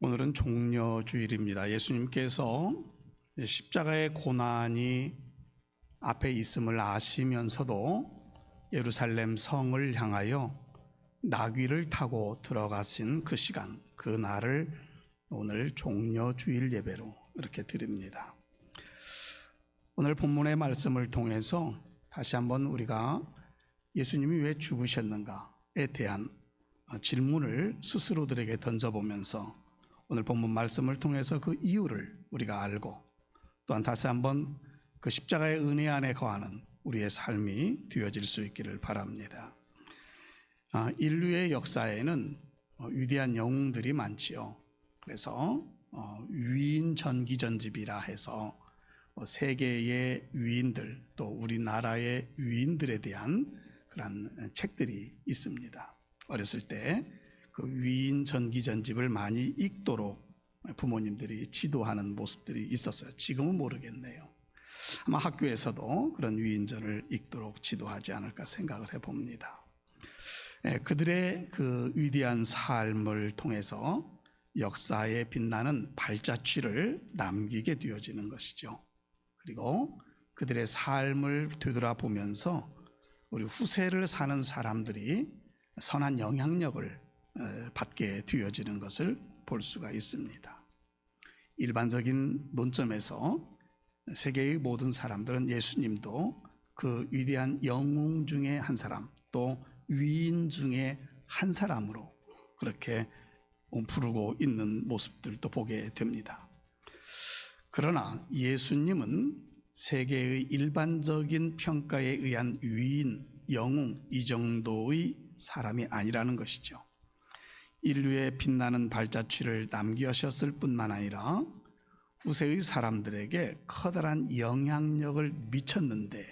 오늘은 종려주일입니다. 예수님께서 십자가의 고난이 앞에 있음을 아시면서도 예루살렘 성을 향하여 나귀를 타고 들어가신 그 시간, 그 날을 오늘 종려주일 예배로 이렇게 드립니다. 오늘 본문의 말씀을 통해서 다시 한번 우리가 예수님이 왜 죽으셨는가에 대한 질문을 스스로들에게 던져보면서 오늘 본문 말씀을 통해서 그 이유를 우리가 알고 또한 다시 한번 그 십자가의 은혜 안에 거하는 우리의 삶이 되어질 수 있기를 바랍니다. 인류의 역사에는 위대한 영웅들이 많지요. 그래서 위인 전기전집이라 해서 세계의 위인들 또 우리나라의 위인들에 대한 그런 책들이 있습니다. 어렸을 때 그 위인 전기전집을 많이 읽도록 부모님들이 지도하는 모습들이 있었어요. 지금은 모르겠네요. 아마 학교에서도 그런 위인전을 읽도록 지도하지 않을까 생각을 해봅니다. 그들의 그 위대한 삶을 통해서 역사에 빛나는 발자취를 남기게 되어지는 것이죠. 그리고 그들의 삶을 되돌아보면서 우리 후세를 사는 사람들이 선한 영향력을 받게 되어지는 것을 볼 수가 있습니다. 일반적인 논점에서 세계의 모든 사람들은 예수님도 그 위대한 영웅 중에 한 사람, 또 위인 중에 한 사람으로 그렇게 부르고 있는 모습들도 보게 됩니다. 그러나 예수님은 세계의 일반적인 평가에 의한 위인, 영웅 이 정도의 사람이 아니라는 것이죠. 인류의 빛나는 발자취를 남기셨을 뿐만 아니라 후세의 사람들에게 커다란 영향력을 미쳤는데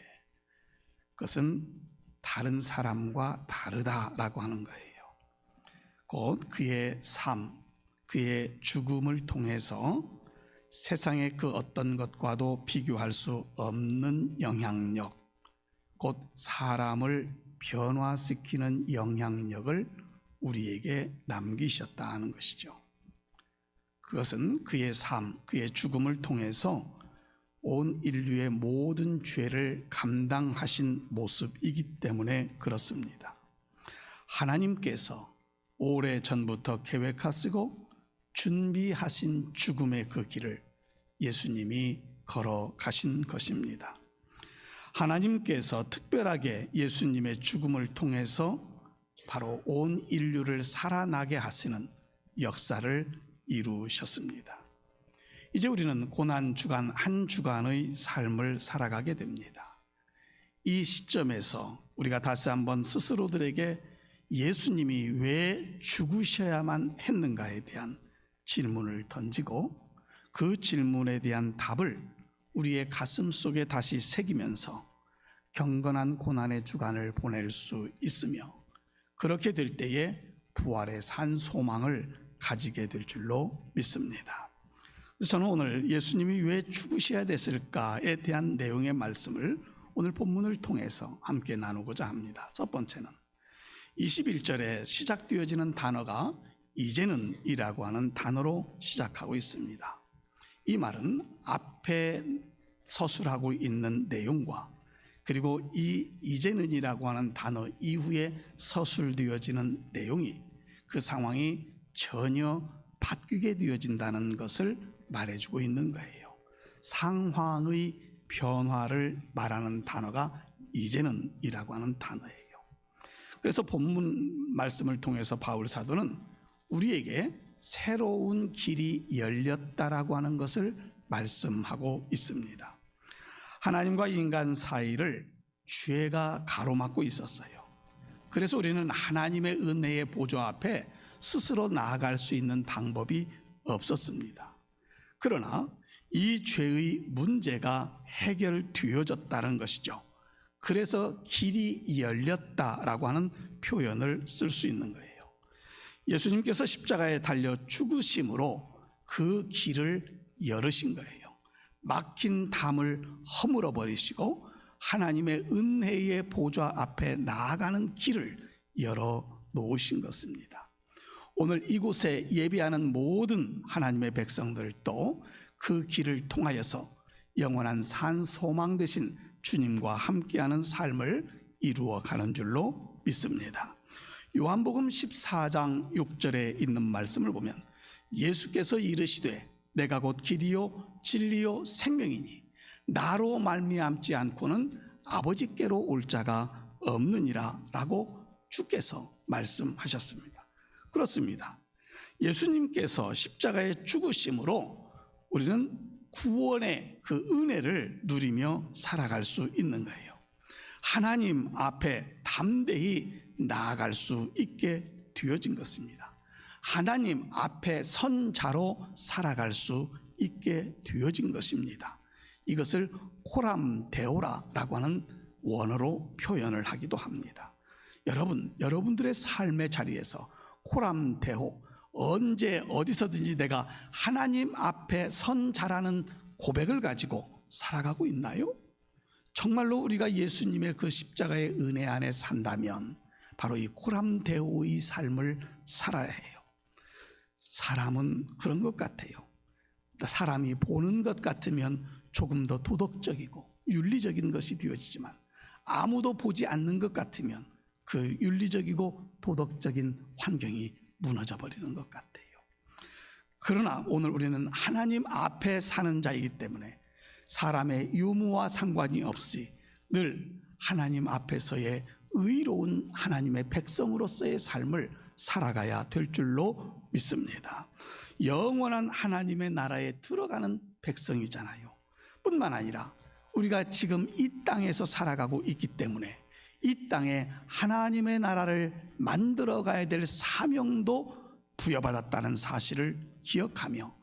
그것은 다른 사람과 다르다라고 하는 거예요. 곧 그의 삶, 그의 죽음을 통해서 세상의 그 어떤 것과도 비교할 수 없는 영향력, 곧 사람을 변화시키는 영향력을 우리에게 남기셨다 하는 것이죠. 그것은 그의 삶, 그의 죽음을 통해서 온 인류의 모든 죄를 감당하신 모습이기 때문에 그렇습니다. 하나님께서 오래전부터 계획하시고 준비하신 죽음의 그 길을 예수님이 걸어가신 것입니다. 하나님께서 특별하게 예수님의 죽음을 통해서 바로 온 인류를 살아나게 하시는 역사를 이루셨습니다. 이제 우리는 고난주간 한 주간의 삶을 살아가게 됩니다. 이 시점에서 우리가 다시 한번 스스로들에게 예수님이 왜 죽으셔야만 했는가에 대한 질문을 던지고 그 질문에 대한 답을 우리의 가슴 속에 다시 새기면서 경건한 고난의 주간을 보낼 수 있으며 그렇게 될 때에 부활의 산 소망을 가지게 될 줄로 믿습니다. 그래서 저는 오늘 예수님이 왜 죽으셔야 됐을까에 대한 내용의 말씀을 오늘 본문을 통해서 함께 나누고자 합니다. 첫 번째는 21절에 시작되어지는 단어가 이제는 이라고 하는 단어로 시작하고 있습니다. 이 말은 앞에 서술하고 있는 내용과 그리고 이 이제는이라고 하는 단어 이후에 서술되어지는 내용이 그 상황이 전혀 바뀌게 되어진다는 것을 말해주고 있는 거예요. 상황의 변화를 말하는 단어가 이제는이라고 하는 단어예요. 그래서 본문 말씀을 통해서 바울 사도는 우리에게 새로운 길이 열렸다라고 하는 것을 말씀하고 있습니다. 하나님과 인간 사이를 죄가 가로막고 있었어요. 그래서 우리는 하나님의 은혜의 보좌 앞에 스스로 나아갈 수 있는 방법이 없었습니다. 그러나 이 죄의 문제가 해결되어졌다는 것이죠. 그래서 길이 열렸다라고 하는 표현을 쓸 수 있는 거예요. 예수님께서 십자가에 달려 죽으심으로 그 길을 열으신 거예요. 막힌 담을 허물어 버리시고 하나님의 은혜의 보좌 앞에 나아가는 길을 열어 놓으신 것입니다. 오늘 이곳에 예배하는 모든 하나님의 백성들도 그 길을 통하여서 영원한 산 소망 되신 주님과 함께하는 삶을 이루어가는 줄로 믿습니다. 요한복음 14장 6절에 있는 말씀을 보면 예수께서 이르시되 내가 곧 길이요 진리요 생명이니 나로 말미암지 않고는 아버지께로 올 자가 없느니라 라고 주께서 말씀하셨습니다. 그렇습니다. 예수님께서 십자가의 죽으심으로 우리는 구원의 그 은혜를 누리며 살아갈 수 있는 거예요. 하나님 앞에 담대히 나아갈 수 있게 되어진 것입니다. 하나님 앞에 선 자로 살아갈 수 있게 되어진 것입니다. 이것을 코람데오라라고 하는 원어로 표현을 하기도 합니다. 여러분들의 삶의 자리에서 코람데오, 언제 어디서든지 내가 하나님 앞에 선 자라는 고백을 가지고 살아가고 있나요? 정말로 우리가 예수님의 그 십자가의 은혜 안에 산다면 바로 이 코람데오의 삶을 살아야 해요. 사람은 그런 것 같아요. 사람이 보는 것 같으면 조금 더 도덕적이고 윤리적인 것이 되어지지만 아무도 보지 않는 것 같으면 그 윤리적이고 도덕적인 환경이 무너져 버리는 것 같아요. 그러나 오늘 우리는 하나님 앞에 사는 자이기 때문에 사람의 유무와 상관이 없이 늘 하나님 앞에서의 의로운 하나님의 백성으로서의 삶을 살아가야 될 줄로 믿습니다. 영원한 하나님의 나라에 들어가는 백성이잖아요. 뿐만 아니라 우리가 지금 이 땅에서 살아가고 있기 때문에 이 땅에 하나님의 나라를 만들어 가야 될 사명도 부여받았다는 사실을 기억하며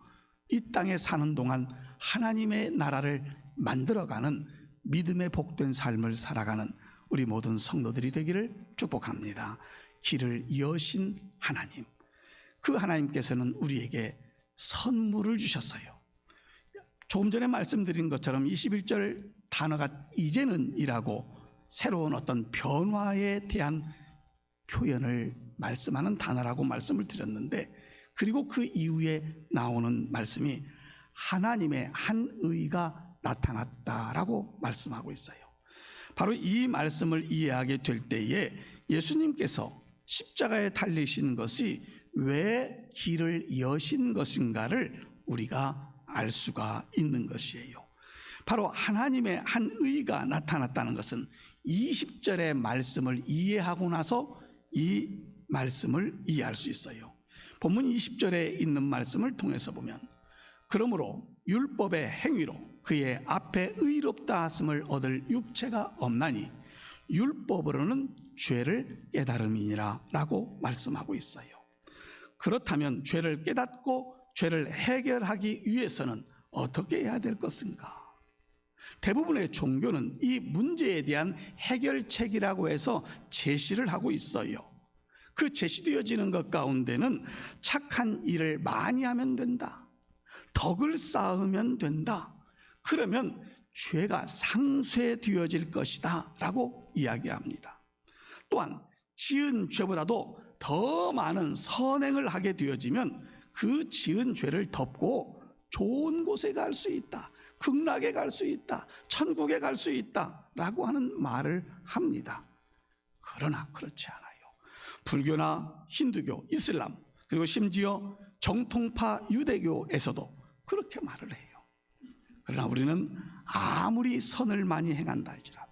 이 땅에 사는 동안 하나님의 나라를 만들어가는 믿음의 복된 삶을 살아가는 우리 모든 성도들이 되기를 축복합니다. 길을 여신 하나님, 그 하나님께서는 우리에게 선물을 주셨어요. 조금 전에 말씀드린 것처럼 21절 단어가 이제는 이라고 새로운 어떤 변화에 대한 표현을 말씀하는 단어라고 말씀을 드렸는데, 그리고 그 이후에 나오는 말씀이 하나님의 한 의가 나타났다라고 말씀하고 있어요. 바로 이 말씀을 이해하게 될 때에 예수님께서 십자가에 달리신 것이 왜 길을 여신 것인가를 우리가 알 수가 있는 것이에요. 바로 하나님의 한 의가 나타났다는 것은 20절의 말씀을 이해하고 나서 이 말씀을 이해할 수 있어요. 본문 20절에 있는 말씀을 통해서 보면 그러므로 율법의 행위로 그의 앞에 의롭다 하심을 얻을 육체가 없나니 율법으로는 죄를 깨달음이니라 라고 말씀하고 있어요. 그렇다면 죄를 깨닫고 죄를 해결하기 위해서는 어떻게 해야 될 것인가? 대부분의 종교는 이 문제에 대한 해결책이라고 해서 제시를 하고 있어요. 그 제시되어지는 것 가운데는 착한 일을 많이 하면 된다, 덕을 쌓으면 된다, 그러면 죄가 상쇄되어질 것이다 라고 이야기합니다. 또한 지은 죄보다도 더 많은 선행을 하게 되어지면 그 지은 죄를 덮고 좋은 곳에 갈 수 있다, 극락에 갈 수 있다, 천국에 갈 수 있다 라고 하는 말을 합니다. 그러나 그렇지 않아요. 불교나 힌두교, 이슬람, 그리고 심지어 정통파 유대교에서도 그렇게 말을 해요. 그러나 우리는 아무리 선을 많이 행한다 할지라도,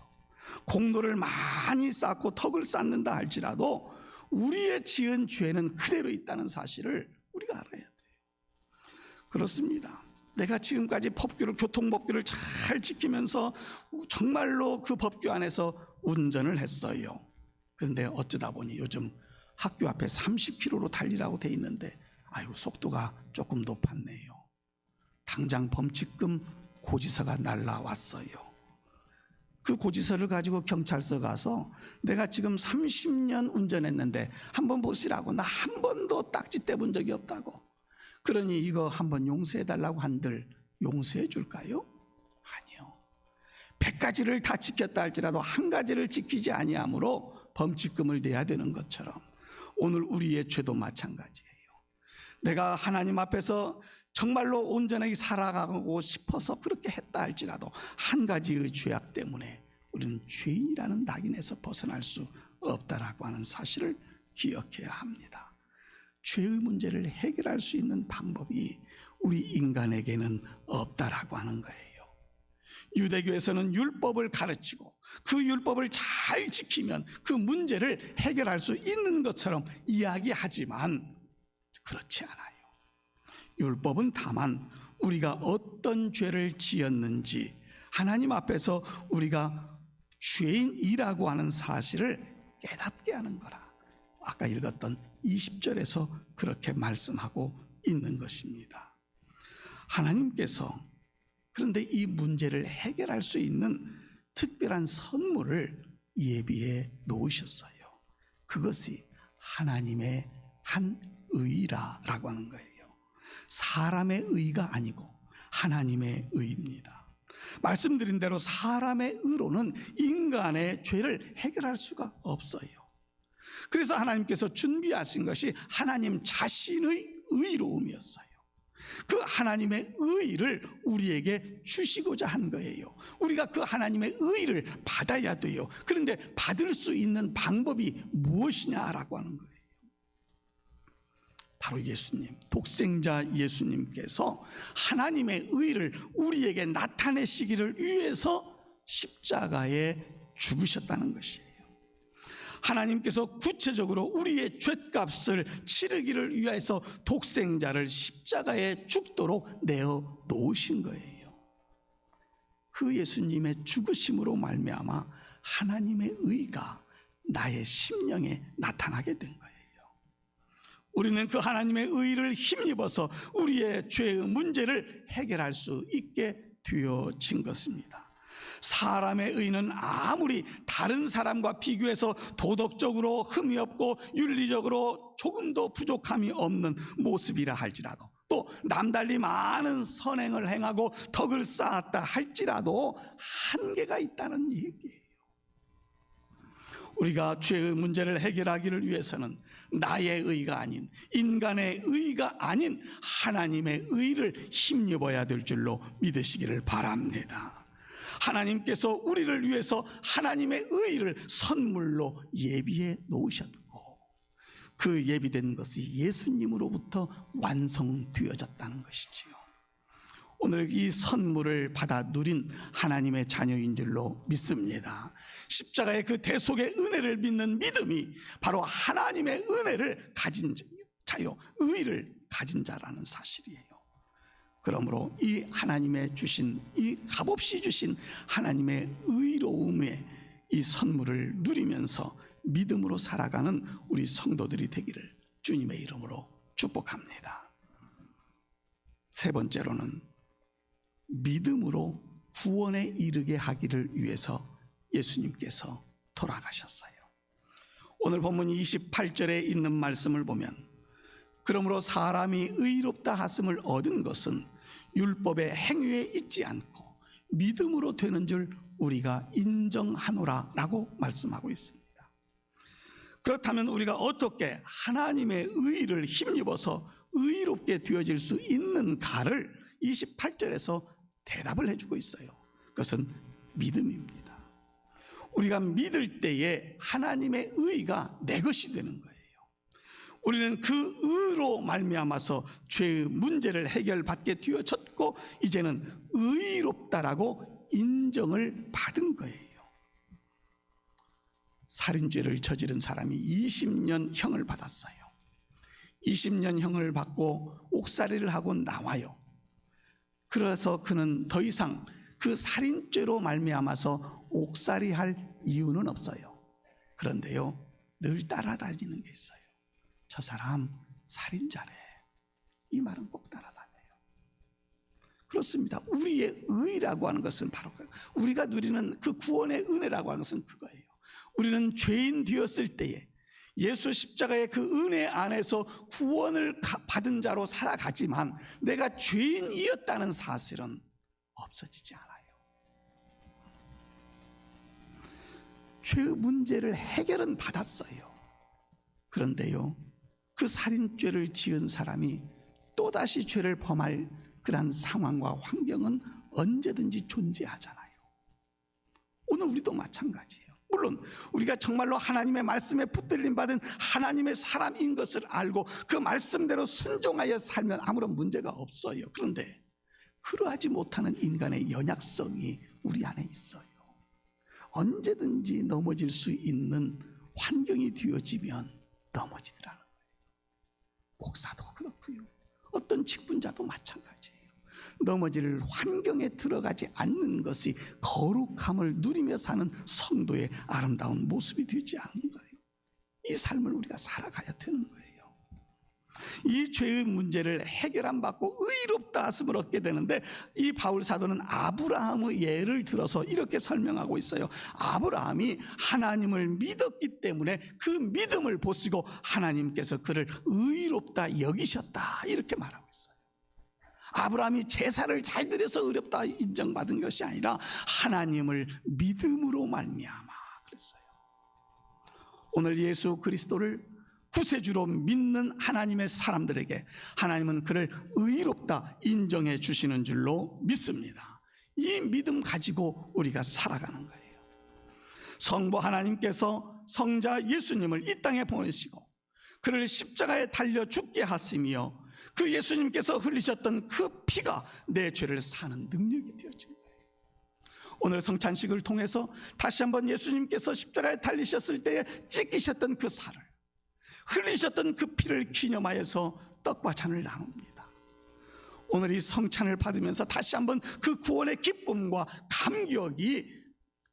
공로를 많이 쌓고 덕을 쌓는다 할지라도 우리의 지은 죄는 그대로 있다는 사실을 우리가 알아야 돼요. 그렇습니다. 내가 지금까지 법규를, 교통법규를 잘 지키면서 정말로 그 법규 안에서 운전을 했어요. 그런데 어쩌다 보니 요즘 학교 앞에 30km로 달리라고 돼 있는데 아이고 속도가 조금 높았네요. 당장 범칙금 고지서가 날라왔어요. 그 고지서를 가지고 경찰서 가서 내가 지금 30년 운전했는데 한번 보시라고, 나 한 번도 딱지 떼본 적이 없다고. 그러니 이거 한번 용서해달라고 한들 용서해 줄까요? 아니요. 100가지를 다 지켰다 할지라도 한 가지를 지키지 아니하므로 범칙금을 내야 되는 것처럼 오늘 우리의 죄도 마찬가지예요. 내가 하나님 앞에서 정말로 온전하게 살아가고 싶어서 그렇게 했다 할지라도 한 가지의 죄악 때문에 우리는 죄인이라는 낙인에서 벗어날 수 없다라고 하는 사실을 기억해야 합니다. 죄의 문제를 해결할 수 있는 방법이 우리 인간에게는 없다라고 하는 거예요. 유대교에서는 율법을 가르치고 그 율법을 잘 지키면 그 문제를 해결할 수 있는 것처럼 이야기하지만 그렇지 않아요. 율법은 다만 우리가 어떤 죄를 지었는지 하나님 앞에서 우리가 죄인이라고 하는 사실을 깨닫게 하는 거라. 아까 읽었던 20절에서 그렇게 말씀하고 있는 것입니다. 하나님께서 그런데 이 문제를 해결할 수 있는 특별한 선물을 예비해 놓으셨어요. 그것이 하나님의 한 의라고 하는 거예요. 사람의 의가 아니고 하나님의 의입니다. 말씀드린 대로 사람의 의로는 인간의 죄를 해결할 수가 없어요. 그래서 하나님께서 준비하신 것이 하나님 자신의 의로움이었어요. 그 하나님의 의를 우리에게 주시고자 한 거예요. 우리가 그 하나님의 의를 받아야 돼요. 그런데 받을 수 있는 방법이 무엇이냐라고 하는 거예요. 바로 예수님, 독생자 예수님께서 하나님의 의를 우리에게 나타내시기를 위해서 십자가에 죽으셨다는 것이에요. 하나님께서 구체적으로 우리의 죗값을 치르기를 위해서 독생자를 십자가에 죽도록 내어 놓으신 거예요. 그 예수님의 죽으심으로 말미암아 하나님의 의가 나의 심령에 나타나게 된 거예요. 우리는 그 하나님의 의를 힘입어서 우리의 죄의 문제를 해결할 수 있게 되어진 것입니다. 사람의 의는 아무리 다른 사람과 비교해서 도덕적으로 흠이 없고 윤리적으로 조금도 부족함이 없는 모습이라 할지라도, 또 남달리 많은 선행을 행하고 덕을 쌓았다 할지라도 한계가 있다는 얘기예요. 우리가 죄의 문제를 해결하기를 위해서는 나의 의가 아닌, 인간의 의가 아닌 하나님의 의를 힘입어야 될 줄로 믿으시기를 바랍니다. 하나님께서 우리를 위해서 하나님의 의를 선물로 예비해 놓으셨고, 그 예비된 것이 예수님으로부터 완성되어졌다는 것이지요. 오늘 이 선물을 받아 누린 하나님의 자녀인 줄로 믿습니다. 십자가의 그 대속의 은혜를 믿는 믿음이 바로 하나님의 은혜를 가진 자요, 의를 가진 자라는 사실이에요. 그러므로 이 하나님의 주신, 이 값없이 주신 하나님의 의로움의 이 선물을 누리면서 믿음으로 살아가는 우리 성도들이 되기를 주님의 이름으로 축복합니다. 세 번째로는 믿음으로 구원에 이르게 하기를 위해서 예수님께서 돌아가셨어요. 오늘 본문 28절에 있는 말씀을 보면, 그러므로 사람이 의롭다 하심을 얻은 것은 율법의 행위에 있지 않고 믿음으로 되는 줄 우리가 인정하노라 라고 말씀하고 있습니다. 그렇다면 우리가 어떻게 하나님의 의를 힘입어서 의롭게 되어질 수 있는가를 28절에서 대답을 해주고 있어요. 그것은 믿음입니다. 우리가 믿을 때에 하나님의 의가 내 것이 되는 거예요. 우리는 그 의로 말미암아서 죄의 문제를 해결받게 되어졌고, 이제는 의롭다라고 인정을 받은 거예요. 살인죄를 저지른 사람이 20년 형을 받았어요. 20년 형을 받고 옥살이를 하고 나와요. 그래서 그는 더 이상 그 살인죄로 말미암아서 옥살이할 이유는 없어요. 그런데요, 늘 따라다니는 게 있어요. 저 사람 살인자래. 이 말은 꼭 따라다녀요. 그렇습니다. 우리의 의라고 하는 것은 바로 우리가 누리는 그 구원의 은혜라고 하는 것은 그거예요. 우리는 죄인 되었을 때에 예수 십자가의 그 은혜 안에서 구원을 받은 자로 살아가지만 내가 죄인이었다는 사실은 없어지지 않아요. 죄의 문제를 해결은 받았어요. 그런데요, 그 살인죄를 지은 사람이 또다시 죄를 범할 그러한 상황과 환경은 언제든지 존재하잖아요. 오늘 우리도 마찬가지예요. 물론 우리가 정말로 하나님의 말씀에 붙들림 받은 하나님의 사람인 것을 알고 그 말씀대로 순종하여 살면 아무런 문제가 없어요. 그런데 그러하지 못하는 인간의 연약성이 우리 안에 있어요. 언제든지 넘어질 수 있는 환경이 되어지면 넘어지더라는 거예요. 목사도 그렇고요, 어떤 직분자도 마찬가지예요. 넘어질 환경에 들어가지 않는 것이 거룩함을 누리며 사는 성도의 아름다운 모습이 되지 않는 거예요. 이 삶을 우리가 살아가야 되는 거예요. 이 죄의 문제를 해결 안 받고 의롭다 하심을 얻게 되는데, 이 바울 사도는 아브라함의 예를 들어서 이렇게 설명하고 있어요. 아브라함이 하나님을 믿었기 때문에 그 믿음을 보시고 하나님께서 그를 의롭다 여기셨다, 이렇게 말하고 있어요. 아브라함이 제사를 잘 드려서 의롭다 인정받은 것이 아니라 하나님을 믿음으로 말미암아 그랬어요. 오늘 예수 그리스도를 구세주로 믿는 하나님의 사람들에게 하나님은 그를 의롭다 인정해 주시는 줄로 믿습니다. 이 믿음 가지고 우리가 살아가는 거예요. 성부 하나님께서 성자 예수님을 이 땅에 보내시고 그를 십자가에 달려 죽게 하시며 그 예수님께서 흘리셨던 그 피가 내 죄를 사는 능력이 되어진 거예요. 오늘 성찬식을 통해서 다시 한번 예수님께서 십자가에 달리셨을 때에 찢기셨던 그 살을, 흘리셨던 그 피를 기념하여서 떡과 잔을 나눕니다. 오늘 이 성찬을 받으면서 다시 한번 그 구원의 기쁨과 감격이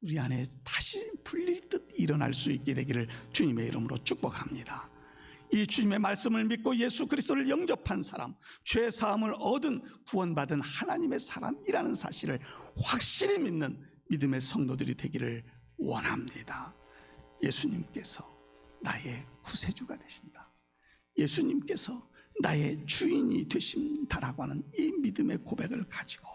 우리 안에 다시 풀릴 듯 일어날 수 있게 되기를 주님의 이름으로 축복합니다. 이 주님의 말씀을 믿고 예수 그리스도를 영접한 사람, 죄 사함을 얻은 구원받은 하나님의 사람이라는 사실을 확실히 믿는 믿음의 성도들이 되기를 원합니다. 예수님께서 나의 구세주가 되신다, 예수님께서 나의 주인이 되신다라고 하는 이 믿음의 고백을 가지고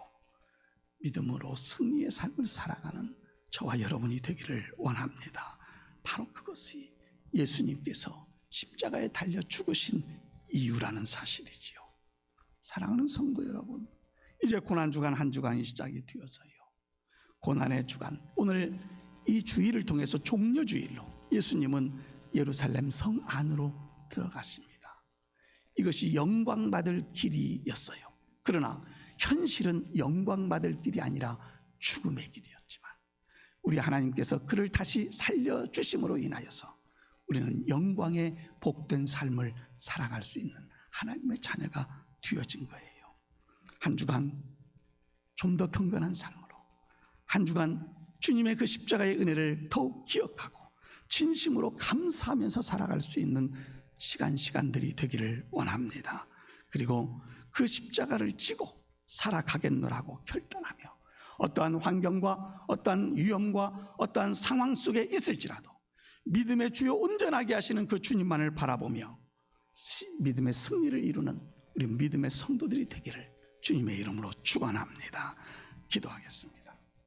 믿음으로 승리의 삶을 살아가는 저와 여러분이 되기를 원합니다. 바로 그것이 예수님께서 십자가에 달려 죽으신 이유라는 사실이지요. 사랑하는 성도 여러분, 이제 고난주간 한 주간이 시작이 되어서요, 고난의 주간, 오늘 이 주일을 통해서 종려주일로 예수님은 예루살렘 성 안으로 들어갔습니다. 이것이 영광받을 길이었어요. 그러나 현실은 영광받을 길이 아니라 죽음의 길이었지만 우리 하나님께서 그를 다시 살려주심으로 인하여서 우리는 영광의 복된 삶을 살아갈 수 있는 하나님의 자녀가 되어진 거예요. 한 주간 좀 더 경건한 삶으로, 한 주간 주님의 그 십자가의 은혜를 더욱 기억하고 진심으로 감사하면서 살아갈 수 있는 시간들이 되기를 원합니다. 그리고 그 십자가를 지고 살아가겠노라고 결단하며 어떠한 환경과 어떠한 위험과 어떠한 상황 속에 있을지라도 믿음의 주요 온전하게 하시는 그 주님만을 바라보며 믿음의 승리를 이루는 우리 믿음의 성도들이 되기를 주님의 이름으로 축원합니다. 기도하겠습니다.